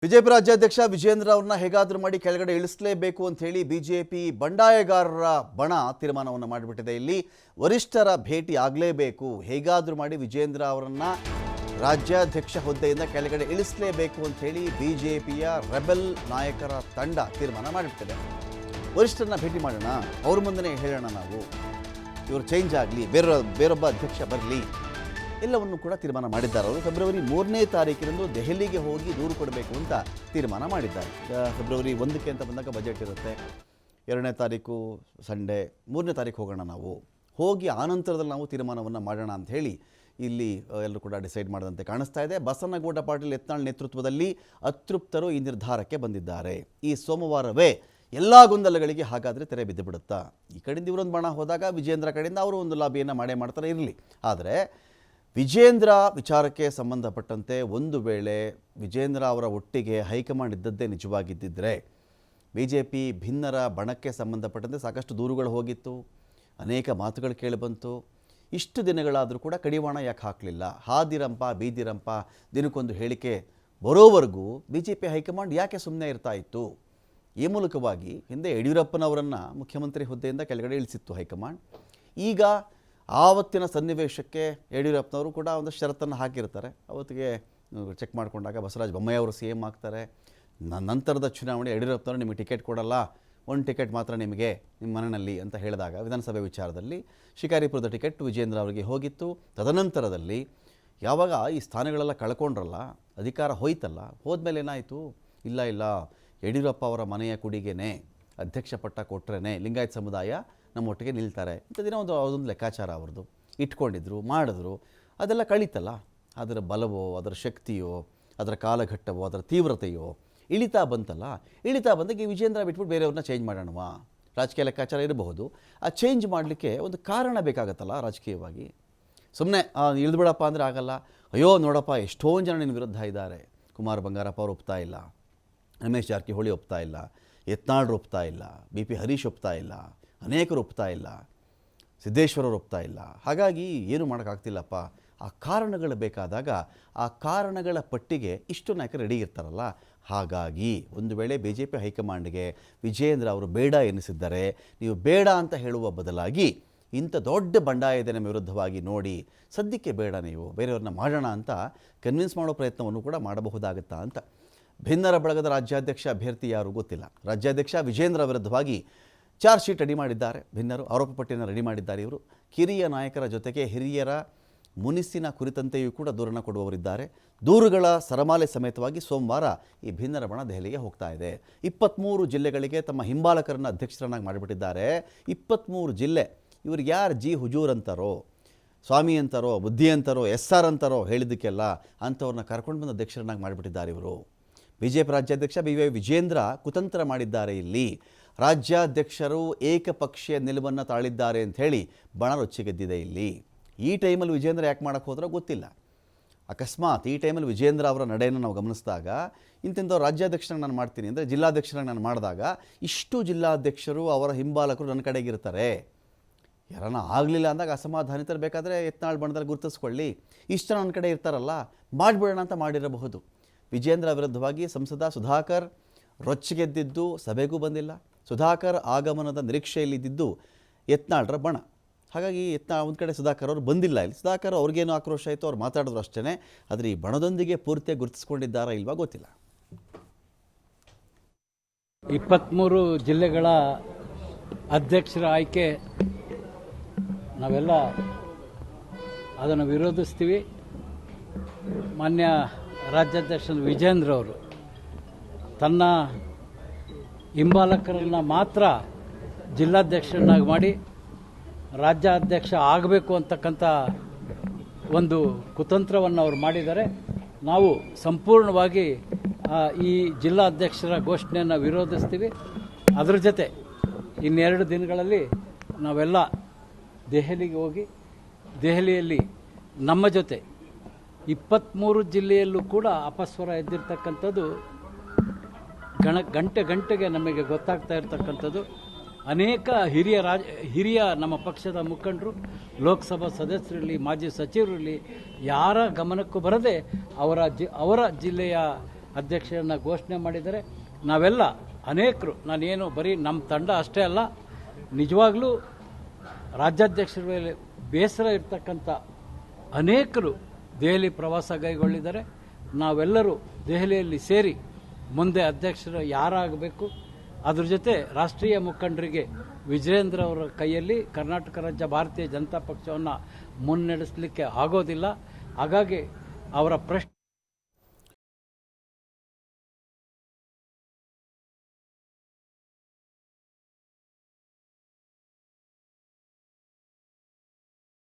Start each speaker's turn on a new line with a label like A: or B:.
A: BJP ರಾಜ್ಯಾಧ್ಯಕ್ಷ ವಿಜೇಂದ್ರ ಅವರನ್ನ ಹೇಗಾದರೂ ಮಾಡಿ ಕೆಳಗಡೆ ಇಳಿಸಲೇಬೇಕು ಅಂತ ಹೇಳಿ ಬಿಜೆಪಿ ಬಂಡಾಯಗಾರರ ಬಣ ತೀರ್ಮಾನವನ್ನು ಮಾಡಿಬಿಟ್ಟಿದೆ. ಇಲ್ಲಿ ವರಿಷ್ಠರ ಭೇಟಿ ಆಗಲೇಬೇಕು, ಹೇಗಾದರೂ ಮಾಡಿ ವಿಜೇಂದ್ರ ಅವರನ್ನ ರಾಜ್ಯಾಧ್ಯಕ್ಷ ಹುದ್ದೆಯಿಂದ ಕೆಳಗಡೆ ಇಳಿಸಲೇಬೇಕು ಅಂತ ಹೇಳಿ ಬಿಜೆಪಿಯ ರೆಬೆಲ್ ನಾಯಕರ ತಂಡ ತೀರ್ಮಾನ ಮಾಡಿಬಿಟ್ಟಿದೆ. ವರಿಷ್ಠರನ್ನ ಭೇಟಿ ಮಾಡೋಣ, ಅವ್ರ ಮುಂದೆ ಹೇಳೋಣ, ನಾವು ಇವರು ಚೇಂಜ್ ಆಗಲಿ, ಬೇರೊಬ್ಬ ಅಧ್ಯಕ್ಷ ಬರಲಿ, ಎಲ್ಲವನ್ನು ಕೂಡ ತೀರ್ಮಾನ ಮಾಡಿದ್ದಾರೆ. ಅವರು ಫೆಬ್ರವರಿ 3ನೇ ತಾರೀಕಿನಂದು ದೆಹಲಿಗೆ ಹೋಗಿ ದೂರು ಕೊಡಬೇಕು ಅಂತ ತೀರ್ಮಾನ ಮಾಡಿದ್ದಾರೆ. ಫೆಬ್ರವರಿ 1ಕ್ಕೆ ಅಂತ ಬಂದಾಗ ಬಜೆಟ್ ಇರುತ್ತೆ, 2ನೇ ತಾರೀಕು ಸಂಡೇ, 3ನೇ ತಾರೀಕು ಹೋಗೋಣ, ನಾವು ಹೋಗಿ ಆನಂತರದಲ್ಲಿ ನಾವು ತೀರ್ಮಾನವನ್ನು ಮಾಡೋಣ ಅಂತ ಹೇಳಿ ಇಲ್ಲಿ ಎಲ್ಲರೂ ಕೂಡ ಡಿಸೈಡ್ ಮಾಡಿದಂತೆ ಕಾಣಿಸ್ತಾ ಇದೆ. ಬಸನಗೌಡ ಪಾಟೀಲ್ ಯತ್ನಾಳ್ ನೇತೃತ್ವದಲ್ಲಿ ಅತೃಪ್ತರು ಈ ನಿರ್ಧಾರಕ್ಕೆ ಬಂದಿದ್ದಾರೆ. ಈ ಸೋಮವಾರವೇ ಎಲ್ಲ ಗೊಂದಲಗಳಿಗೆ ಹಾಗಾದರೆ ತೆರೆ ಬಿದ್ದು ಬಿಡುತ್ತಾ? ಈ ಕಡೆಯಿಂದ ಇವರೊಂದು ಬಣ ಹೋದಾಗ ವಿಜೇಂದ್ರ ಕಡೆಯಿಂದ ಅವರು ಒಂದು ಲಾಬಿಯನ್ನು ಮಾಡ್ತಾರೆ, ಇರಲಿ. ಆದರೆ ವಿಜೇಂದ್ರ ವಿಚಾರಕ್ಕೆ ಸಂಬಂಧಪಟ್ಟಂತೆ ಒಂದು ವೇಳೆ ವಿಜೇಂದ್ರ ಅವರ ಒಟ್ಟಿಗೆ ಹೈಕಮಾಂಡ್ ಇದ್ದದ್ದೇ ನಿಜವಾಗಿದ್ದಿದ್ದರೆ ಬಿಜೆಪಿ ಭಿನ್ನರ ಬಣಕ್ಕೆ ಸಂಬಂಧಪಟ್ಟಂತೆ ಸಾಕಷ್ಟು ದೂರುಗಳು ಹೋಗಿತ್ತು, ಅನೇಕ ಮಾತುಗಳು ಕೇಳಿಬಂತು. ಇಷ್ಟು ದಿನಗಳಾದರೂ ಕೂಡ ಕಡಿವಾಣ ಯಾಕೆ ಹಾಕಲಿಲ್ಲ? ಹಾದಿರಂಪ ಬೀದಿರಂಪ ದಿನಕ್ಕೊಂದು ಹೇಳಿಕೆ ಬರೋವರೆಗೂ ಬಿಜೆಪಿ ಹೈಕಮಾಂಡ್ ಯಾಕೆ ಸುಮ್ಮನೆ ಇರ್ತಾ ಇತ್ತು? ಈ ಮೂಲಕವಾಗಿ ಹಿಂದೆ ಯಡಿಯೂರಪ್ಪನವರನ್ನು ಮುಖ್ಯಮಂತ್ರಿ ಹುದ್ದೆಯಿಂದ ಕೆಳಗಡೆ ಇಳಿಸಿತ್ತು ಹೈಕಮಾಂಡ್. ಈಗ ಆವತ್ತಿನ ಸನ್ನಿವೇಶಕ್ಕೆ ಯಡಿಯೂರಪ್ಪನವರು ಕೂಡ ಒಂದು ಷರತ್ತನ್ನು ಹಾಕಿರ್ತಾರೆ. ಅವತ್ತಿಗೆ ಚೆಕ್ ಮಾಡಿಕೊಂಡಾಗ ಬಸವರಾಜ ಬೊಮ್ಮಾಯಿ ಅವರು ಸಿ ಎಂ ಆಗ್ತಾರೆ. ನಂತರದ ಚುನಾವಣೆ ಯಡಿಯೂರಪ್ಪನವರು ನಿಮಗೆ ಟಿಕೆಟ್ ಕೊಡಲ್ಲ, ಒಂದು ಟಿಕೆಟ್ ಮಾತ್ರ ನಿಮಗೆ ನಿಮ್ಮ ಮನೆಯಲ್ಲಿ ಅಂತ ಹೇಳಿದಾಗ ವಿಧಾನಸಭೆ ವಿಚಾರದಲ್ಲಿ ಶಿಕಾರಿಪುರದ ಟಿಕೆಟ್ ವಿಜೇಂದ್ರ ಅವರಿಗೆ ಹೋಗಿತ್ತು. ತದನಂತರದಲ್ಲಿ ಯಾವಾಗ ಈ ಸ್ಥಾನಗಳೆಲ್ಲ ಕಳ್ಕೊಂಡ್ರಲ್ಲ, ಅಧಿಕಾರ ಹೋಯ್ತಲ್ಲ, ಹೋದ್ಮೇಲೆ ಏನಾಯಿತು? ಇಲ್ಲ ಯಡಿಯೂರಪ್ಪ ಅವರ ಮನೆಯ ಕುಡಿಗೆನೇ ಅಧ್ಯಕ್ಷ ಪಟ್ಟ ಕೊಟ್ಟರೆ ಲಿಂಗಾಯತ್ ಸಮುದಾಯ ನಮ್ಮೊಟ್ಟಿಗೆ ನಿಲ್ತಾರೆ ಇಂಥದಿನ ಅದೊಂದು ಲೆಕ್ಕಾಚಾರ ಅವ್ರದ್ದು ಇಟ್ಕೊಂಡಿದ್ರು, ಮಾಡಿದ್ರು. ಅದೆಲ್ಲ ಕಳೀತಲ್ಲ. ಅದರ ಬಲವೋ, ಅದರ ಶಕ್ತಿಯೋ, ಅದರ ಕಾಲಘಟ್ಟವೋ, ಅದರ ತೀವ್ರತೆಯೋ ಇಳಿತಾ ಬಂತಲ್ಲ. ಇಳಿತಾ ಬಂದಾಗ ಈ ವಿಜೇಂದ್ರ ಬಿಟ್ಬಿಟ್ಟು ಬೇರೆಯವ್ರನ್ನ ಚೇಂಜ್ ಮಾಡೋಣವಾ? ರಾಜಕೀಯ ಲೆಕ್ಕಾಚಾರ ಇರಬಹುದು. ಆ ಚೇಂಜ್ ಮಾಡಲಿಕ್ಕೆ ಒಂದು ಕಾರಣ ಬೇಕಾಗತ್ತಲ್ಲ ರಾಜಕೀಯವಾಗಿ. ಸುಮ್ಮನೆ ಇಳಿದ್ಬಿಡಪ್ಪ ಅಂದರೆ ಆಗಲ್ಲ. ಅಯ್ಯೋ ನೋಡಪ್ಪ, ಎಷ್ಟೊಂದು ಜನ ನಿನ್ನ ವಿರುದ್ಧ ಇದ್ದಾರೆ. ಕುಮಾರ್ ಬಂಗಾರಪ್ಪ ಅವರು ಒಪ್ತಾ ಇಲ್ಲ, ರಮೇಶ್ ಜಾರಕಿಹೊಳಿ ಒಪ್ತಾ ಇಲ್ಲ, ಯತ್ನಾಳ್ ಒಪ್ತಾ ಇಲ್ಲ, ಬಿ ಪಿ ಹರೀಶ್ ಒಪ್ತಾ ಇಲ್ಲ, ಅನೇಕರು ಒಪ್ತಾ ಇಲ್ಲ, ಸಿದ್ದೇಶ್ವರರು ಒಪ್ತಾ ಇಲ್ಲ. ಹಾಗಾಗಿ ಏನು ಮಾಡೋಕ್ಕಾಗ್ತಿಲ್ಲಪ್ಪ. ಆ ಕಾರಣಗಳು ಬೇಕಾದಾಗ ಆ ಕಾರಣಗಳ ಪಟ್ಟಿಗೆ ಇಷ್ಟು ನಾಯಕರು ರೆಡಿ ಇರ್ತಾರಲ್ಲ. ಹಾಗಾಗಿ ಒಂದು ವೇಳೆ ಬಿ ಜೆ ಪಿ ಹೈಕಮಾಂಡ್ಗೆ ವಿಜೇಂದ್ರ ಅವರು ಬೇಡ ಎನಿಸಿದ್ದಾರೆ, ನೀವು ಬೇಡ ಅಂತ ಹೇಳುವ ಬದಲಾಗಿ ಇಂಥ ದೊಡ್ಡ ಬಂಡಾಯದ ನಮ್ಮ ವಿರುದ್ಧವಾಗಿ ನೋಡಿ, ಸದ್ಯಕ್ಕೆ ಬೇಡ, ನೀವು ಬೇರೆಯವ್ರನ್ನ ಮಾಡೋಣ ಅಂತ ಕನ್ವಿನ್ಸ್ ಮಾಡೋ ಪ್ರಯತ್ನವನ್ನು ಕೂಡ ಮಾಡಬಹುದಾಗುತ್ತಾ ಅಂತ. ಭಿನ್ನರ ಬಳಗದ ರಾಜ್ಯಾಧ್ಯಕ್ಷ ಅಭ್ಯರ್ಥಿ ಯಾರು ಗೊತ್ತಿಲ್ಲ. ರಾಜ್ಯಾಧ್ಯಕ್ಷ ವಿಜೇಂದ್ರ ವಿರುದ್ಧವಾಗಿ ಚಾರ್ಜ್ ಶೀಟ್ ರೆಡಿ ಮಾಡಿದ್ದಾರೆ ಭಿನ್ನರು, ಆರೋಪ ಪಟ್ಟಿಯನ್ನು ರೆಡಿ ಮಾಡಿದ್ದಾರೆ. ಇವರು ಕಿರಿಯ ನಾಯಕರ ಜೊತೆಗೆ ಹಿರಿಯರ ಮುನಿಸಿನ ಕುರಿತಂತೆಯೂ ಕೂಡ ದೂರನ್ನು ಕೊಡುವವರಿದ್ದಾರೆ. ದೂರುಗಳ ಸರಮಾಲೆ ಸಮೇತವಾಗಿ ಸೋಮವಾರ ಈ ಭಿನ್ನರ ಬಣ ದೆಹಲಿಗೆ ಹೋಗ್ತಾ ಇದೆ. 23 ಜಿಲ್ಲೆಗಳಿಗೆ ತಮ್ಮ ಹಿಂಬಾಲಕರನ್ನು ಅಧ್ಯಕ್ಷರನ್ನಾಗಿ ಮಾಡಿಬಿಟ್ಟಿದ್ದಾರೆ. 23 ಜಿಲ್ಲೆ. ಇವ್ರಿಗೆ ಯಾರು ಜಿ ಹುಜೂರ್ ಅಂತಾರೋ, ಸ್ವಾಮಿ ಅಂತಾರೋ, ಬುದ್ಧಿ ಅಂತಾರೋ, SR ಅಂತಾರೋ ಹೇಳಿದ್ದಕ್ಕೆಲ್ಲ ಅಂಥವ್ರನ್ನ ಕರ್ಕೊಂಡು ಬಂದು ಅಧ್ಯಕ್ಷರನ್ನಾಗಿ ಮಾಡಿಬಿಟ್ಟಿದ್ದಾರೆ ಇವರು. ಬಿಜೆಪಿ ರಾಜ್ಯಾಧ್ಯಕ್ಷ ವಿಜೇಂದ್ರ ಕುತಂತ್ರ ಮಾಡಿದ್ದಾರೆ. ಇಲ್ಲಿ ರಾಜ್ಯಾಧ್ಯಕ್ಷರು ಏಕಪಕ್ಷೀಯ ನಿಲುವನ್ನು ತಾಳಿದ್ದಾರೆ ಅಂಥೇಳಿ ಬಣ ರೊಚ್ಚಿಗೆದ್ದಿದೆ. ಇಲ್ಲಿ ಈ ಟೈಮಲ್ಲಿ ವಿಜೇಂದ್ರ ಯಾಕೆ ಮಾಡೋಕ್ಕೆ ಹೋದ್ರೋ ಗೊತ್ತಿಲ್ಲ. ಅಕಸ್ಮಾತ್ ಈ ಟೈಮಲ್ಲಿ ವಿಜೇಂದ್ರ ಅವರ ನಡೆಯನ್ನು ನಾವು ಗಮನಿಸಿದಾಗ, ಇಂತಿಂಥ ರಾಜ್ಯಾಧ್ಯಕ್ಷರಾಗಿ ನಾನು ಮಾಡ್ತೀನಿ ಅಂದರೆ ಜಿಲ್ಲಾಧ್ಯಕ್ಷರಾಗಿ ನಾನು ಮಾಡಿದಾಗ ಇಷ್ಟು ಜಿಲ್ಲಾಧ್ಯಕ್ಷರು ಅವರ ಹಿಂಬಾಲಕರು ನನ್ನ ಕಡೆಗಿರ್ತಾರೆ. ಯಾರನ್ನ ಆಗಲಿಲ್ಲ ಅಂದಾಗ ಅಸಮಾಧಾನಿತರು ಬೇಕಾದರೆ ಯತ್ನಾಳ್ ಬಣದಲ್ಲಿ ಗುರುತಿಸ್ಕೊಳ್ಳಿ, ಇಷ್ಟು ನನ್ನ ಕಡೆ ಇರ್ತಾರಲ್ಲ, ಮಾಡಿಬಿಡೋಣ ಅಂತ ಮಾಡಿರಬಹುದು. ವಿಜೇಂದ್ರ ವಿರುದ್ಧವಾಗಿ ಸಂಸದ ಸುಧಾಕರ್ ರೊಚ್ಚಿಗೆದ್ದಿದ್ದು ಸಭೆಗೂ ಬಂದಿಲ್ಲ. ಸುಧಾಕರ್ ಆಗಮನದ ನಿರೀಕ್ಷೆಯಲ್ಲಿದ್ದಿದ್ದು ಯತ್ನಾಳ್ರ ಬಣ. ಹಾಗಾಗಿ ಒಂದು ಕಡೆ ಸುಧಾಕರ್ ಅವರು ಬಂದಿಲ್ಲ. ಇಲ್ಲಿ ಸುಧಾಕರ್ ಅವ್ರಿಗೇನು ಆಕ್ರೋಶ ಆಯಿತು, ಅವ್ರು ಮಾತಾಡಿದ್ರು ಅಷ್ಟೇ. ಆದರೆ ಈ ಬಣದೊಂದಿಗೆ ಪೂರ್ತಿಯಾಗಿ ಗುರುತಿಸ್ಕೊಂಡಿದ್ದಾರಾ ಇಲ್ವಾ ಗೊತ್ತಿಲ್ಲ.
B: 23 ಜಿಲ್ಲೆಗಳ ಅಧ್ಯಕ್ಷರ ಆಯ್ಕೆ ನಾವೆಲ್ಲ ಅದನ್ನು ವಿರೋಧಿಸ್ತೀವಿ. ಮಾನ್ಯ ರಾಜ್ಯಾಧ್ಯಕ್ಷ ವಿಜೇಂದ್ರ ಅವರು ತನ್ನ ಹಿಂಬಾಲಕರನ್ನು ಮಾತ್ರ ಜಿಲ್ಲಾಧ್ಯಕ್ಷರನ್ನಾಗಿ ಮಾಡಿ ರಾಜ್ಯಾಧ್ಯಕ್ಷ ಆಗಬೇಕು ಅಂತಕ್ಕಂಥ ಒಂದು ಕುತಂತ್ರವನ್ನು ಅವರು ಮಾಡಿದ್ದಾರೆ. ನಾವು ಸಂಪೂರ್ಣವಾಗಿ ಈ ಜಿಲ್ಲಾಧ್ಯಕ್ಷರ ಘೋಷಣೆಯನ್ನು ವಿರೋಧಿಸ್ತೀವಿ. ಅದರ ಜೊತೆ ಇನ್ನೆರಡು ದಿನಗಳಲ್ಲಿ ನಾವೆಲ್ಲ ದೆಹಲಿಗೆ ಹೋಗಿ ದೆಹಲಿಯಲ್ಲಿ ನಮ್ಮ ಜೊತೆ 23 ಜಿಲ್ಲೆಯಲ್ಲೂ ಕೂಡ ಅಪಸ್ವರ ಎದ್ದಿರ್ತಕ್ಕಂಥದ್ದು ಗಂಟೆಗೆ ನಮಗೆ ಗೊತ್ತಾಗ್ತಾ ಇರತಕ್ಕಂಥದ್ದು. ಅನೇಕ ಹಿರಿಯ ನಮ್ಮ ಪಕ್ಷದ ಮುಖಂಡರು, ಲೋಕಸಭಾ ಸದಸ್ಯರಿರಲಿ, ಮಾಜಿ ಸಚಿವರಿರಲಿ, ಯಾರ ಗಮನಕ್ಕೂ ಬರದೆ ಅವರ ಜಿಲ್ಲೆಯ ಅಧ್ಯಕ್ಷರನ್ನು ಘೋಷಣೆ ಮಾಡಿದ್ದಾರೆ. ನಾವೆಲ್ಲ ಅನೇಕರು, ನಾನೇನು ಬರೀ ನಮ್ಮ ತಂಡ ಅಷ್ಟೇ ಅಲ್ಲ, ನಿಜವಾಗ್ಲೂ ರಾಜ್ಯಾಧ್ಯಕ್ಷರ ಮೇಲೆ ಬೇಸರ ಇರ್ತಕ್ಕಂಥ ಅನೇಕರು ದೆಹಲಿ ಪ್ರವಾಸ ಕೈಗೊಳ್ಳಿದ್ದಾರೆ. ನಾವೆಲ್ಲರೂ ದೆಹಲಿಯಲ್ಲಿ ಸೇರಿ ಮುಂದೆ ಅಧ್ಯಕ್ಷರು ಯಾರಾಗಬೇಕು, ಅದ್ರ ಜೊತೆ ರಾಷ್ಟ್ರೀಯ ಮುಖಂಡರಿಗೆ ವಿಜಯೇಂದ್ರ ಅವರ ಕೈಯಲ್ಲಿ ಕರ್ನಾಟಕ ರಾಜ್ಯ ಭಾರತೀಯ ಜನತಾ ಪಕ್ಷವನ್ನು ಮುನ್ನಡೆಸಲಿಕ್ಕೆ ಆಗೋದಿಲ್ಲ. ಹಾಗಾಗಿ ಅವರ ಪ್ರಶ್ನೆ